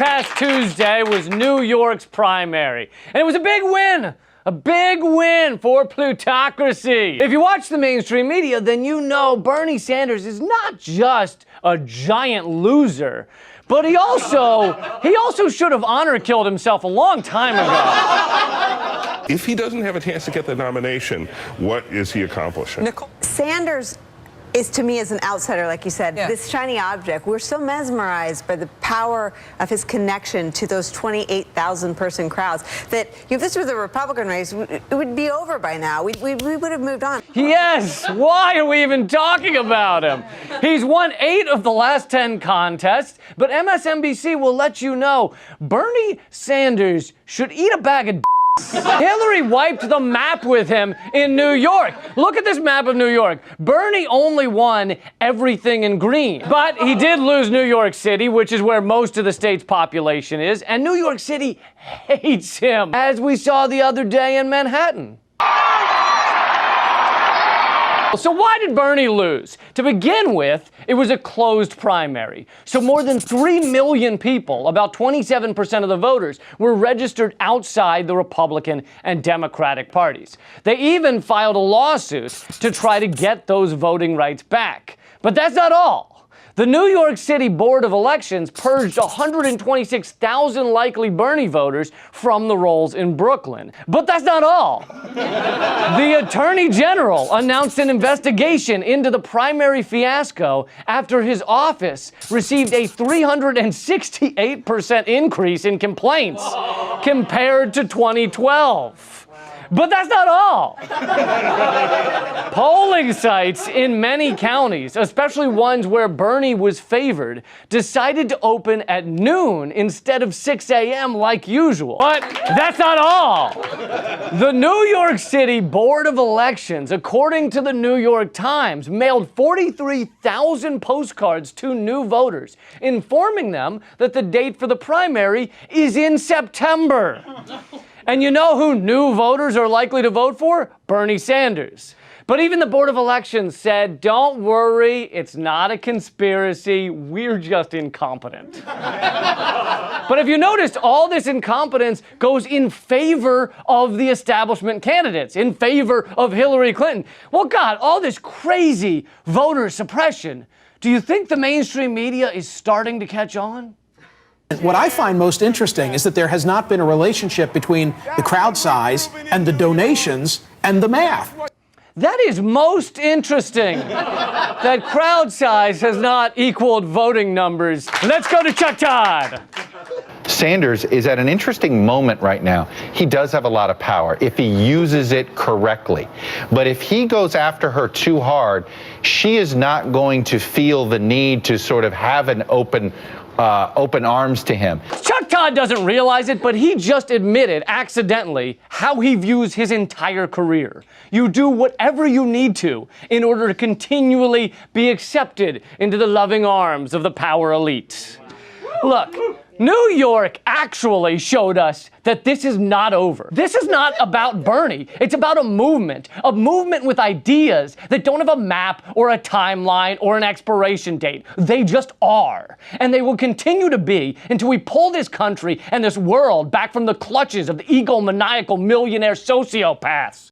past Tuesday was New York's primary, and it was a big win. A big win for plutocracy. If you watch the mainstream media, then you know Bernie Sanders is not just a giant loser, but he also should have honor killed himself a long time ago. If he doesn't have a chance to get the nomination, what is he accomplishing? Sanders is, to me, as an outsider, like you said, this shiny object. We're so mesmerized by the power of his connection to those 28,000 person crowds that if this were the Republican race, it would be over by now. We would have moved on. Yes, why are we even talking about him? He's won 8 of the last 10 contests, but MSNBC will let you know Bernie Sanders should eat a bag of Hillary wiped the map with him in New York. Look at this map of New York. Bernie only won everything in green. But he did lose New York City, which is where most of the state's population is, and New York City hates him, as we saw the other day in Manhattan. So why did Bernie lose? To begin with, it was a closed primary. So more than 3 million people, about 27% of the voters, were registered outside the Republican and Democratic parties. They even filed a lawsuit to try to get those voting rights back. But that's not all. The New York City Board of Elections purged 126,000 likely Bernie voters from the rolls in Brooklyn. But that's not all. The Attorney General announced an investigation into the primary fiasco after his office received a 368% increase in complaints compared to 2012. But that's not all. Polling sites in many counties, especially ones where Bernie was favored, decided to open at noon instead of 6 a.m. like usual. But that's not all. The New York City Board of Elections, according to the New York Times, mailed 43,000 postcards to new voters, informing them that the date for the primary is in September. And you know who new voters are likely to vote for? Bernie Sanders. But even the Board of Elections said, don't worry, it's not a conspiracy, we're just incompetent. But if you noticed, all this incompetence goes in favor of the establishment candidates, in favor of Hillary Clinton. Well, God, all this crazy voter suppression, do you think the mainstream media is starting to catch on? What I find most interesting is that there has not been a relationship between the crowd size and the donations and the math. That is most interesting. That crowd size has not equaled voting numbers. Let's go to Chuck Todd. Sanders is at an interesting moment right now. He does have a lot of power if he uses it correctly. But if he goes after her too hard, she is not going to feel the need to sort of have an open arms to him. Chuck Todd doesn't realize it, but he just admitted accidentally how he views his entire career. You do whatever you need to in order to continually be accepted into the loving arms of the power elite. Look, New York actually showed us that this is not over. This is not about Bernie. It's about a movement with ideas that don't have a map or a timeline or an expiration date. They just are. And they will continue to be until we pull this country and this world back from the clutches of the egomaniacal millionaire sociopaths.